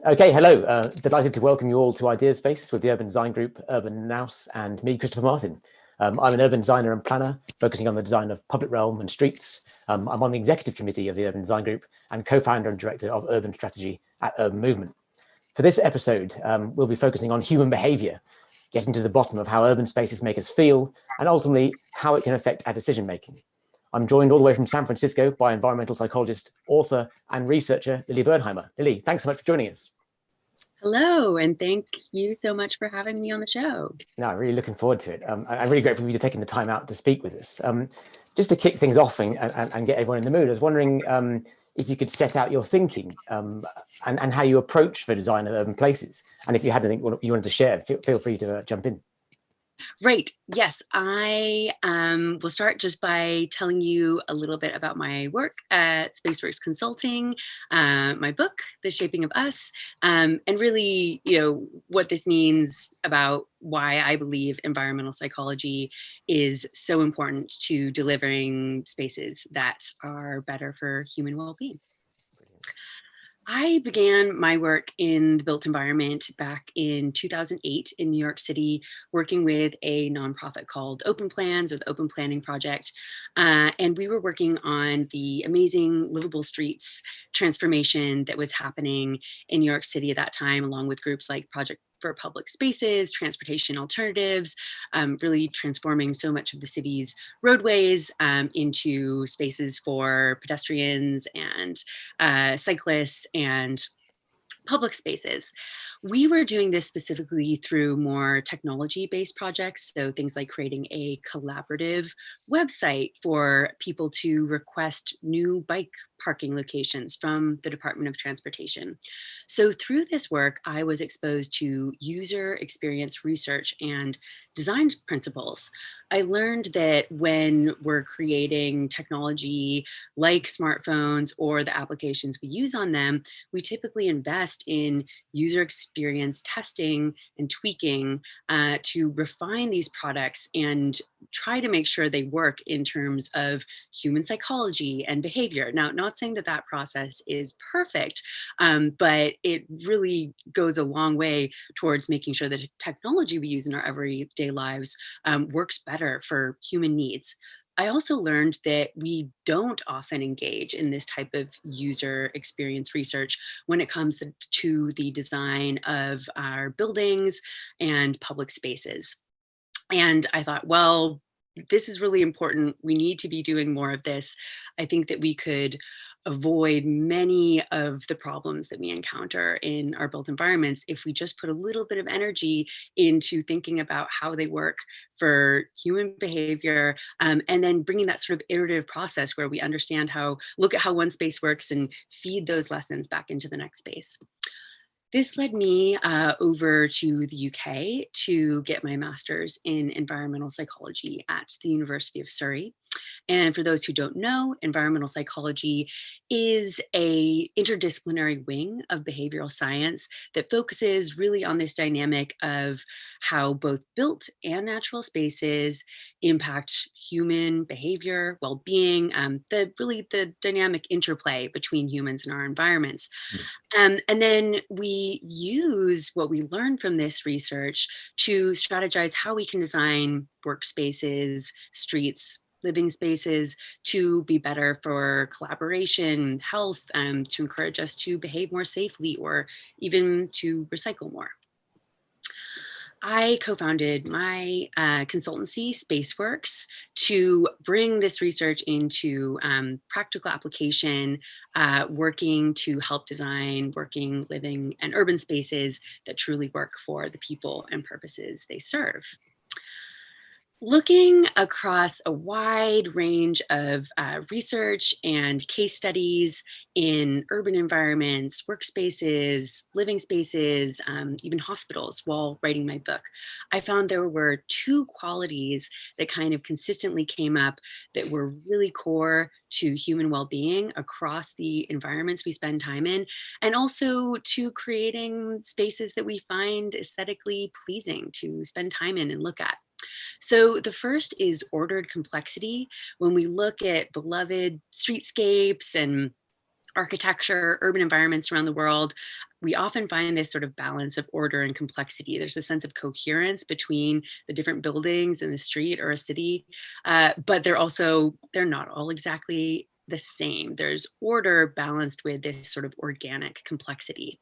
Okay, hello. Delighted to welcome you all to Idea Space with the Urban Design Group, Urban Nous, and me, Christopher Martin. I'm an urban designer and planner focusing on the design of public realm and streets. I'm on the executive committee of the Urban Design Group and co-founder and director of urban strategy at Urban Movement. For this episode, we'll be focusing on human behavior, getting to the bottom of how urban spaces make us feel and ultimately how it can affect our decision making. I'm joined all the way from San Francisco by environmental psychologist, author, and researcher Lily Bernheimer. Lily, thanks so much for joining us. Hello, and thank you so much for having me on the show. No, really looking forward to it. I'm really grateful for you taking the time out to speak with us. Just to kick things off and get everyone in the mood, I was wondering if you could set out your thinking and how you approach the design of urban places. And if you had anything you wanted to share, feel free to jump in. Right. Yes, I will start just by telling you a little bit about my work at Spaceworks Consulting, my book, The Shaping of Us, and really, what this means about why I believe environmental psychology is so important to delivering spaces that are better for human well-being. I began my work in the built environment back in 2008 in New York City, working with a nonprofit called Open Plans, or the Open Planning Project. And we were working on the amazing Livable Streets transformation that was happening in New York City at that time, along with groups like Project for Public Spaces, Transportation Alternatives, really transforming so much of the city's roadways into spaces for pedestrians and cyclists and public spaces. We were doing this specifically through more technology-based projects, so things like creating a collaborative website for people to request new bike parking locations from the Department of Transportation. So through this work, I was exposed to user experience research and design principles. I learned that when we're creating technology like smartphones or the applications we use on them, we typically invest in user experience testing and tweaking to refine these products and try to make sure they work in terms of human psychology and behavior. Now, not saying that that process is perfect, but it really goes a long way towards making sure that the technology we use in our everyday lives works better for human needs. I also learned that we don't often engage in this type of user experience research when it comes to the design of our buildings and public spaces. And I thought, well, this is really important. We need to be doing more of this. I think that we could avoid many of the problems that we encounter in our built environments if we just put a little bit of energy into thinking about how they work for human behavior, and then bringing that sort of iterative process where we understand look at how one space works and feed those lessons back into the next space. This led me over to the UK to get my master's in environmental psychology at the University of Surrey. And for those who don't know, environmental psychology is a interdisciplinary wing of behavioral science that focuses really on this dynamic of how both built and natural spaces impact human behavior, well-being, the dynamic interplay between humans and our environments. And then we use what we learn from this research to strategize how we can design workspaces, streets, living spaces to be better for collaboration, health, to encourage us to behave more safely or even to recycle more. I co-founded my consultancy, Spaceworks, to bring this research into practical application, working to help design working, living, and urban spaces that truly work for the people and purposes they serve. Looking across a wide range of research and case studies in urban environments, workspaces, living spaces, even hospitals while writing my book, I found there were two qualities that kind of consistently came up that were really core to human well-being across the environments we spend time in, and also to creating spaces that we find aesthetically pleasing to spend time in and look at. So the first is ordered complexity. When we look at beloved streetscapes and architecture, urban environments around the world, we often find this sort of balance of order and complexity. There's a sense of coherence between the different buildings in the street or a city, but they're not all exactly the same. There's order balanced with this sort of organic complexity.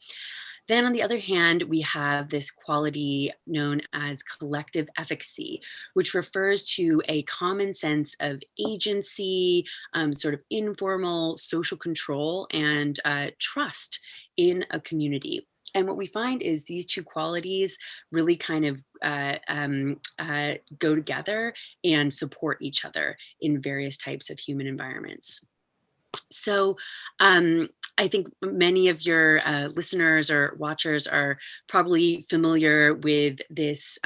Then, on the other hand, we have this quality known as collective efficacy, which refers to a common sense of agency, sort of informal social control, and trust in a community. And what we find is these two qualities really kind of go together and support each other in various types of human environments. So I think many of your listeners or watchers are probably familiar with this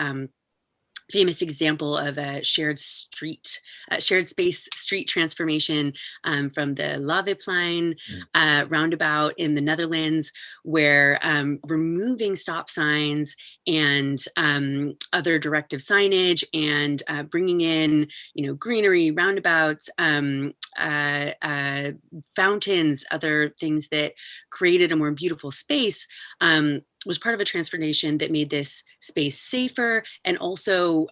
famous example of a shared space street transformation from the Laweiplein roundabout in the Netherlands, where removing stop signs and other directive signage and bringing in, greenery, roundabouts, fountains, other things that created a more beautiful space, was part of a transformation that made this space safer and also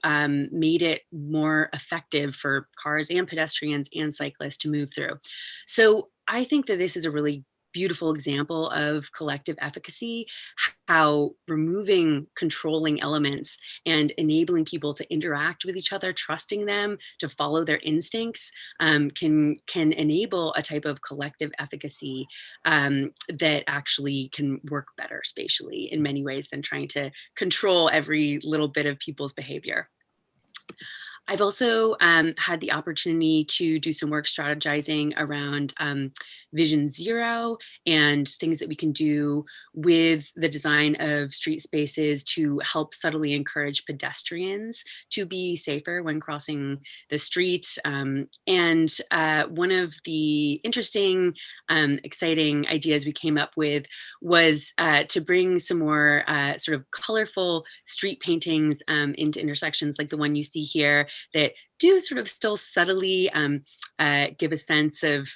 made it more effective for cars and pedestrians and cyclists to move through. So I think that this is a really beautiful example of collective efficacy, how removing controlling elements and enabling people to interact with each other, trusting them to follow their instincts, can enable a type of collective efficacy that actually can work better spatially in many ways than trying to control every little bit of people's behavior. I've also had the opportunity to do some work strategizing around Vision Zero and things that we can do with the design of street spaces to help subtly encourage pedestrians to be safer when crossing the street. And one of the interesting, exciting ideas we came up with was to bring some more sort of colorful street paintings into intersections like the one you see here, that do sort of still subtly give a sense of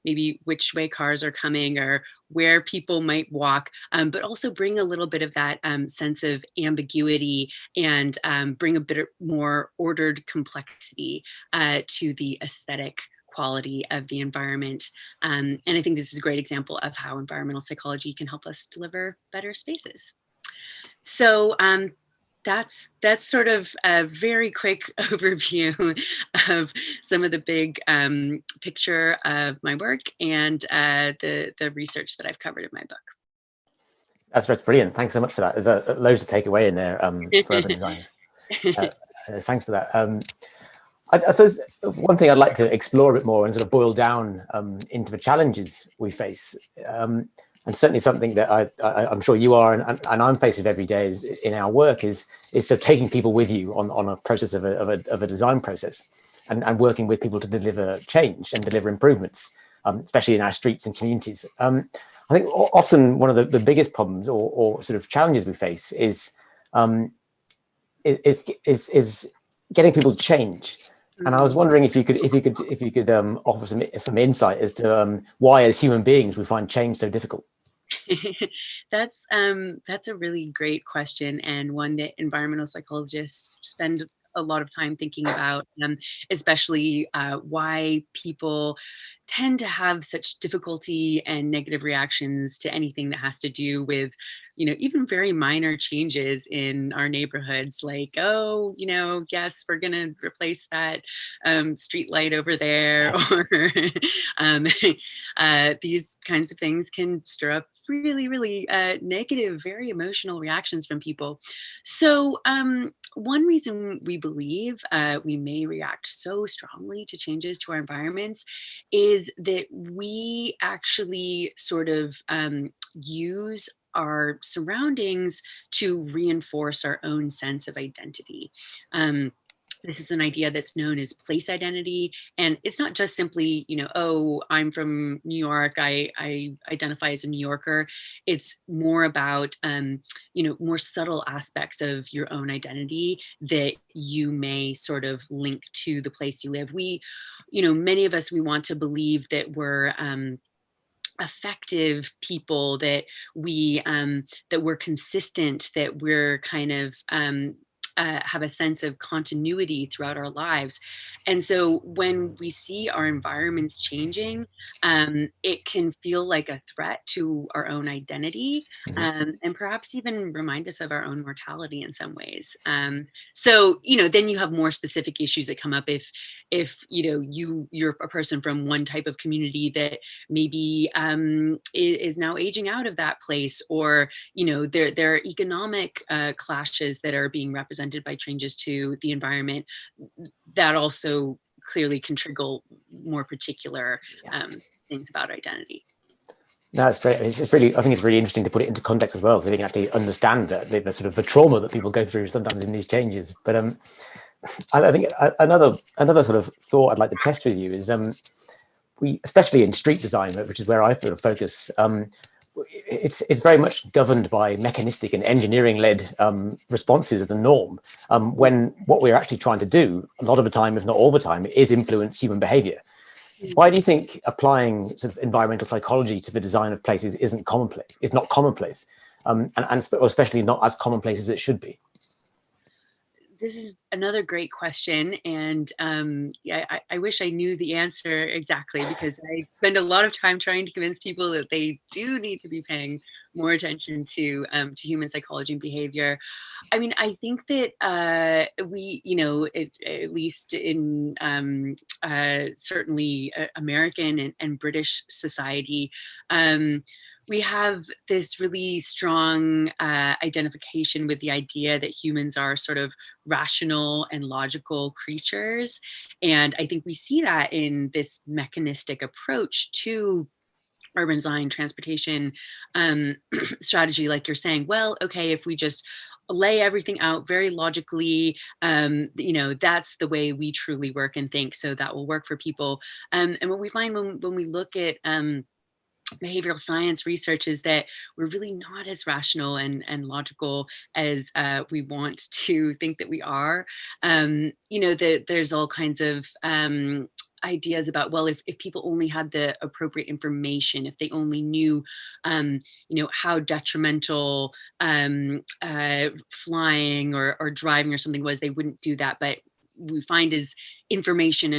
maybe which way cars are coming or where people might walk, but also bring a little bit of that sense of ambiguity and bring a bit more ordered complexity to the aesthetic quality of the environment. And I think this is a great example of how environmental psychology can help us deliver better spaces. So that's sort of a very quick overview of some of the big picture of my work and the research that I've covered in my book. That's brilliant. Thanks so much for that. There's loads to take away in there for urban designers. Thanks for that. I suppose one thing I'd like to explore a bit more and sort of boil down into the challenges we face, and certainly something that I'm sure you are and I'm faced with every day is in our work is sort of taking people with you on a process of a design process and working with people to deliver change and deliver improvements, especially in our streets and communities. I think often one of the biggest problems or sort of challenges we face is getting people to change. And I was wondering if you could offer some insight as to why, as human beings, we find change so difficult. That's a really great question, and one that environmental psychologists spend a lot of time thinking about, especially why people tend to have such difficulty and negative reactions to anything that has to do with, even very minor changes in our neighborhoods, like, oh, yes, we're going to replace that street light over there, or these kinds of things can stir up really, really negative, very emotional reactions from people. So one reason we believe we may react so strongly to changes to our environments is that we actually sort of use our surroundings to reinforce our own sense of identity. This is an idea that's known as place identity. And it's not just simply, oh, I'm from New York, I identify as a New Yorker. It's more about, more subtle aspects of your own identity that you may sort of link to the place you live. Many of us, we want to believe that we're effective people, that we're consistent, that we're kind of have a sense of continuity throughout our lives. And so when we see our environments changing, it can feel like a threat to our own identity, and perhaps even remind us of our own mortality in some ways. So, then you have more specific issues that come up if you're a person from one type of community that maybe is now aging out of that place, or there are economic clashes that are being represented by changes to the environment that also clearly can trigger more particular things about identity. No, it's great. It's really, I think it's really interesting to put it into context as well, so they can actually understand the sort of the trauma that people go through sometimes in these changes. But I think another sort of thought I'd like to test with you is we, especially in street design, which is where I sort of focus, it's very much governed by mechanistic and engineering-led responses as a norm. When what we're actually trying to do, a lot of the time, if not all the time, is influence human behaviour. Why do you think applying sort of environmental psychology to the design of places isn't commonplace? It's not commonplace, and especially not as commonplace as it should be. This is another great question, and I wish I knew the answer exactly, because I spend a lot of time trying to convince people that they do need to be paying more attention to human psychology and behavior. I mean, I think that we, at least in certainly American and British society, we have this really strong identification with the idea that humans are sort of rational and logical creatures. And I think we see that in this mechanistic approach to urban design, transportation strategy, like you're saying, well, okay, if we just lay everything out very logically, that's the way we truly work and think, so that will work for people. And what we find when we look at behavioral science research is that we're really not as rational and logical as we want to think that we are. There's all kinds of ideas about, well, if people only had the appropriate information, if they only knew how detrimental flying or driving or something was, they wouldn't do that. But we find is information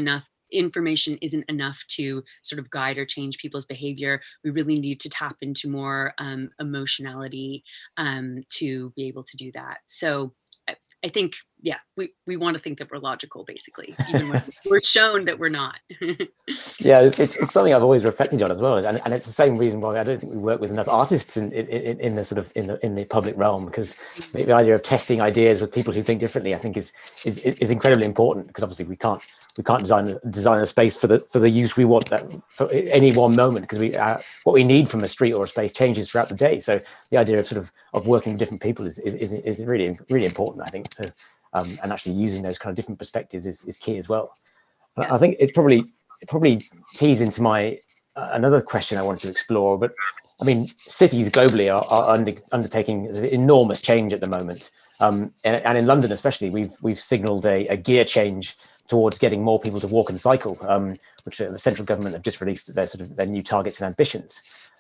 isn't enough to sort of guide or change people's behavior. We really need to tap into more emotionality to be able to do that. So I think, yeah, we want to think that we're logical, basically, even when we're shown that we're not. Yeah, it's something I've always reflected on as well, and it's the same reason why I don't think we work with enough artists in the sort of in the public realm, because the idea of testing ideas with people who think differently, I think, is incredibly important, because obviously we can't design a space for the use we want that for any one moment, because what we need from a street or a space changes throughout the day. So the idea of of working with different people is really important, I think. So and actually using those kind of different perspectives is key as well. Yeah. I think it probably tees into my another question I wanted to explore. But I mean, cities globally are undertaking enormous change at the moment, and in London especially, we've signalled a gear change towards getting more people to walk and cycle, which the central government have just released their new targets and ambitions.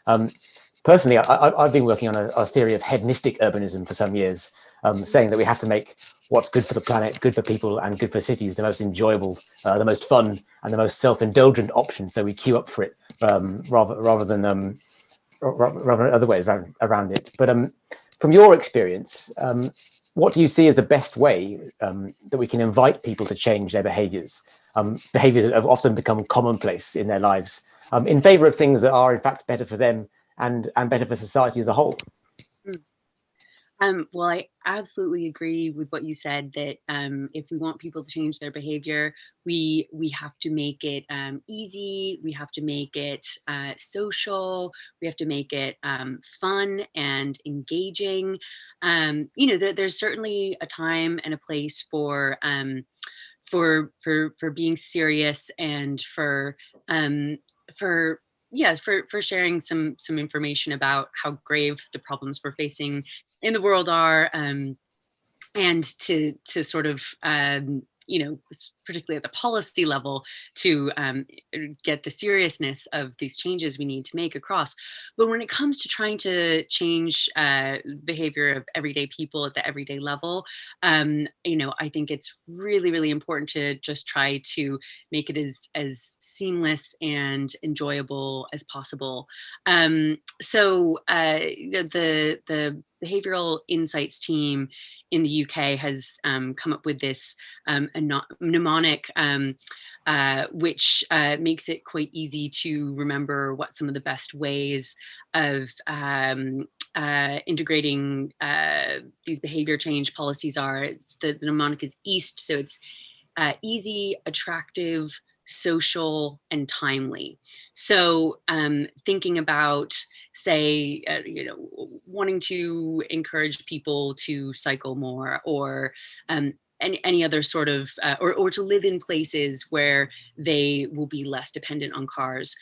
Personally, I've been working on a theory of hedonistic urbanism for some years, saying that we have to make what's good for the planet, good for people, and good for cities the most enjoyable, the most fun, and the most self-indulgent option. So we queue up for it rather than other ways around it. But from your experience, what do you see as the best way that we can invite people to change their behaviours? Behaviours that have often become commonplace in their lives, in favour of things that are in fact better for them and better for society as a whole. Well, I absolutely agree with what you said, that if we want people to change their behavior, we have to make it easy. We have to make it social. We have to make it fun and engaging. There's certainly a time and a place for being serious, and for yes, for sharing some information about how grave the problems we're facing in the world are, and to sort of particularly at the policy level, to get the seriousness of these changes we need to make across. But when it comes to trying to change behavior of everyday people at the everyday level, I think it's really, really important to just try to make it as seamless and enjoyable as possible. The behavioral insights team in the UK has come up with this mnemonic, which makes it quite easy to remember what some of the best ways of integrating these behavior change policies are. The mnemonic is EAST, so it's easy, attractive, social, and timely. So thinking about, say, wanting to encourage people to cycle more, or any other sort of, or to live in places where they will be less dependent on cars.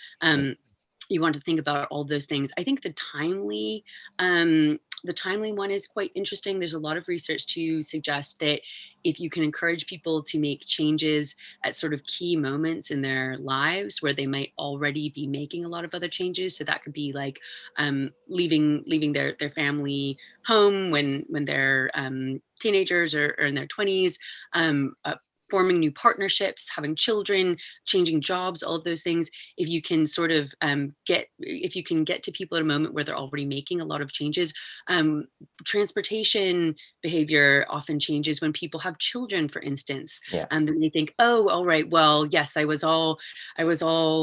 You want to think about all those things. I think the timely one is quite interesting. There's a lot of research to suggest that if you can encourage people to make changes at sort of key moments in their lives where they might already be making a lot of other changes. So that could be like leaving their family home when they're teenagers or in their 20s, forming new partnerships, having children, changing jobs, all of those things. If you can sort of get to people at a moment where they're already making a lot of changes. Transportation behavior often changes when people have children, for instance. And then they think, oh, all right, well, yes, I was all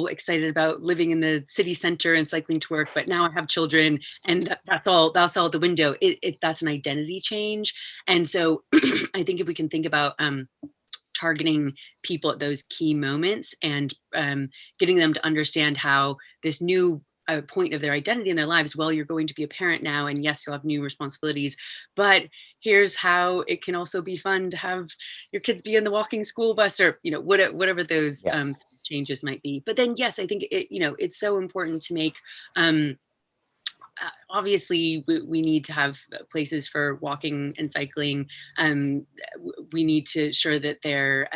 excited about living in the city center and cycling to work, but now I have children, and that's all out the window. That's an identity change. And so I think if we can think about targeting people at those key moments and getting them to understand how this new point of their identity in their lives, well, you're going to be a parent now, and yes, you'll have new responsibilities, but here's how it can also be fun to have your kids be in the walking school bus, or whatever those changes might be. But then, yes, I think it's so important to make obviously we need to have places for walking and cycling. We need to ensure that they're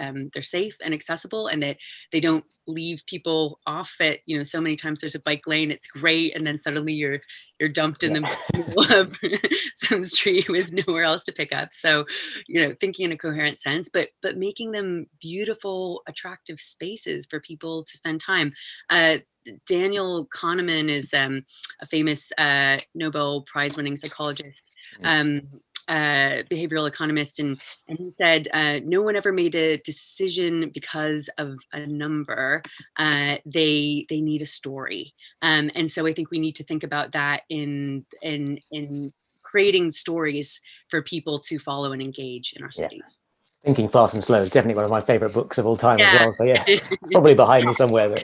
safe and accessible, and that they don't leave people off at, so many times there's a bike lane, it's great, and then suddenly you're dumped in the middle of some street with nowhere else to pick up. So, thinking in a coherent sense, but making them beautiful, attractive spaces for people to spend time. Daniel Kahneman is a famous Nobel Prize-winning psychologist, behavioral economist, and he said, no one ever made a decision because of a number. They need a story, and so I think we need to think about that in creating stories for people to follow and engage in our cities. Thinking Fast and Slow is definitely one of my favorite books of all time as well. So it's probably behind me somewhere.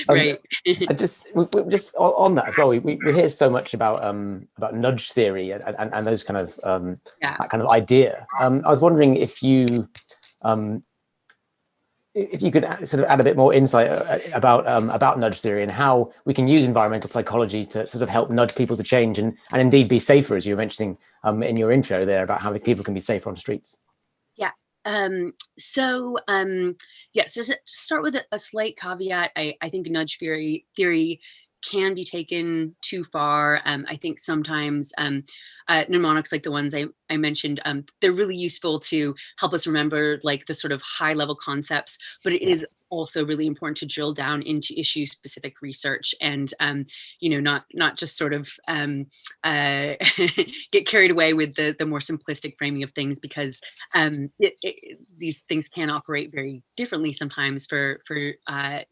Right. And just on that as well, we hear so much about nudge theory and those kind of that kind of idea. I was wondering if you could sort of add a bit more insight about nudge theory and how we can use environmental psychology to sort of help nudge people to change and indeed be safer, as you were mentioning in your intro there about how people can be safer on streets. So to start with a slight caveat, I think nudge theory can be taken too far. I think sometimes mnemonics like the ones I mentioned, they're really useful to help us remember like the sort of high level concepts, but it is also really important to drill down into issue specific research and, not just sort of get carried away with the more simplistic framing of things, because these things can operate very differently sometimes for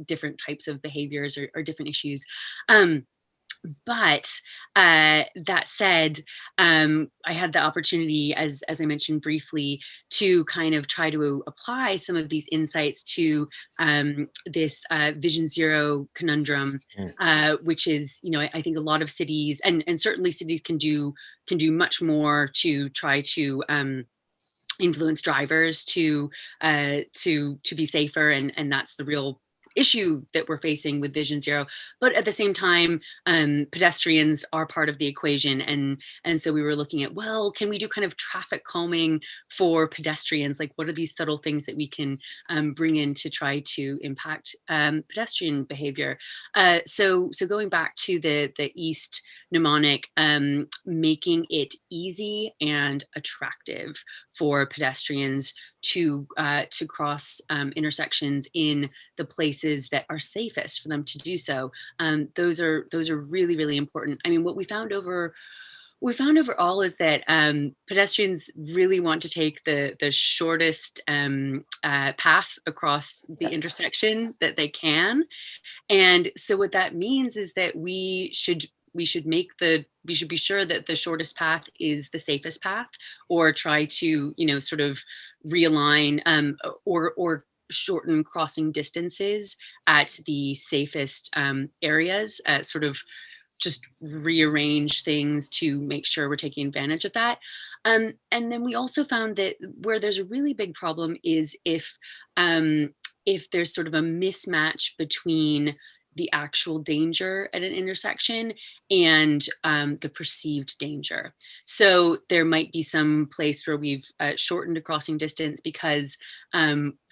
different types of behaviors or different issues. But that said, I had the opportunity, as I mentioned briefly, to kind of try to apply some of these insights to this Vision Zero conundrum, which is, I think a lot of cities, and certainly cities can do much more to try to influence drivers to be safer, and that's the real issue that we're facing with Vision Zero. But at the same time, pedestrians are part of the equation. And so we were looking at, well, can we do kind of traffic calming for pedestrians? Like, what are these subtle things that we can bring in to try to impact pedestrian behavior? So going back to the East mnemonic, making it easy and attractive for pedestrians to cross intersections in the places that are safest for them to do so. Those are really, really important. I mean, what we found overall is that pedestrians really want to take the shortest path across the intersection that they can. And so what that means is that we should be sure that the shortest path is the safest path, or try to, sort of realign or shorten crossing distances at the safest areas, sort of just rearrange things to make sure we're taking advantage of that. And then we also found that where there's a really big problem is if there's sort of a mismatch between the actual danger at an intersection and the perceived danger. So there might be some place where we've shortened a crossing distance because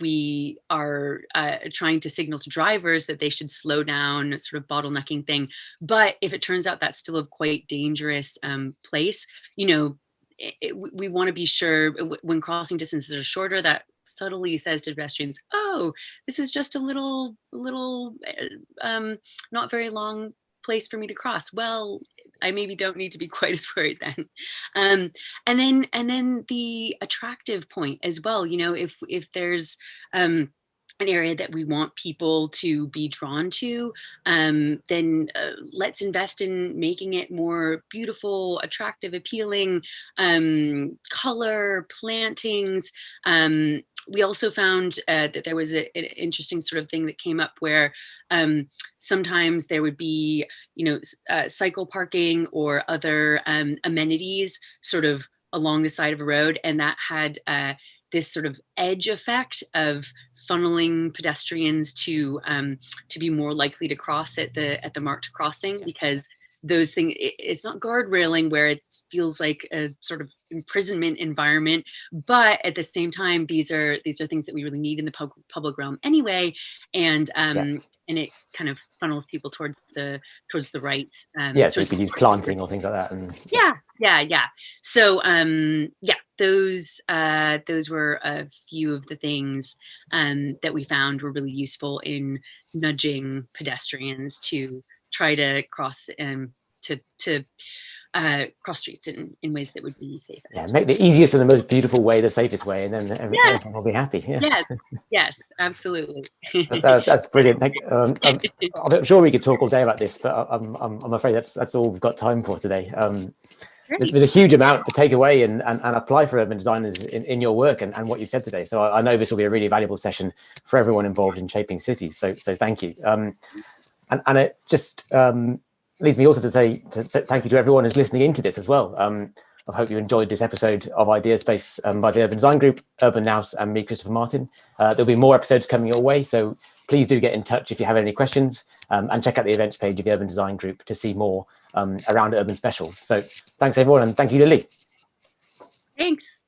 we are trying to signal to drivers that they should slow down, sort of bottlenecking thing. But if it turns out that's still a quite dangerous place, we want to be sure when crossing distances are shorter, that subtly says to pedestrians, oh, this is just a little not very long place for me to cross. Well, I maybe don't need to be quite as worried then. And then the attractive point as well, if there's an area that we want people to be drawn to, then let's invest in making it more beautiful, attractive, appealing, color, plantings. We also found that there was an interesting sort of thing that came up where sometimes there would be, cycle parking or other amenities sort of along the side of a road, and that had this sort of edge effect of funneling pedestrians to be more likely to cross at the marked crossing, because those things, it's not guard railing where it feels like a sort of imprisonment environment, but at the same time, these are things that we really need in the public realm anyway, and Yes. and it kind of funnels people towards the right. So you could use planting or things like that. And yeah. So those were a few of the things that we found were really useful in nudging pedestrians to try to cross cross streets in ways that would be safest. Yeah, make the easiest and the most beautiful way the safest way, and then everyone will be happy. Yeah. Yes, absolutely. That's brilliant. I'm sure we could talk all day about this, but I'm afraid that's all we've got time for today. There's a huge amount to take away and apply for urban designers in your work and what you said today. So I know this will be a really valuable session for everyone involved in shaping cities. So thank you. And it just leads me also to say thank you to everyone who's listening into this as well. I hope you enjoyed this episode of Idea Space by the Urban Design Group, Urban Nous, and me, Christopher Martin. There'll be more episodes coming your way, so please do get in touch if you have any questions, and check out the events page of the Urban Design Group to see more around urban specials. So thanks everyone, and thank you to Lee. Thanks.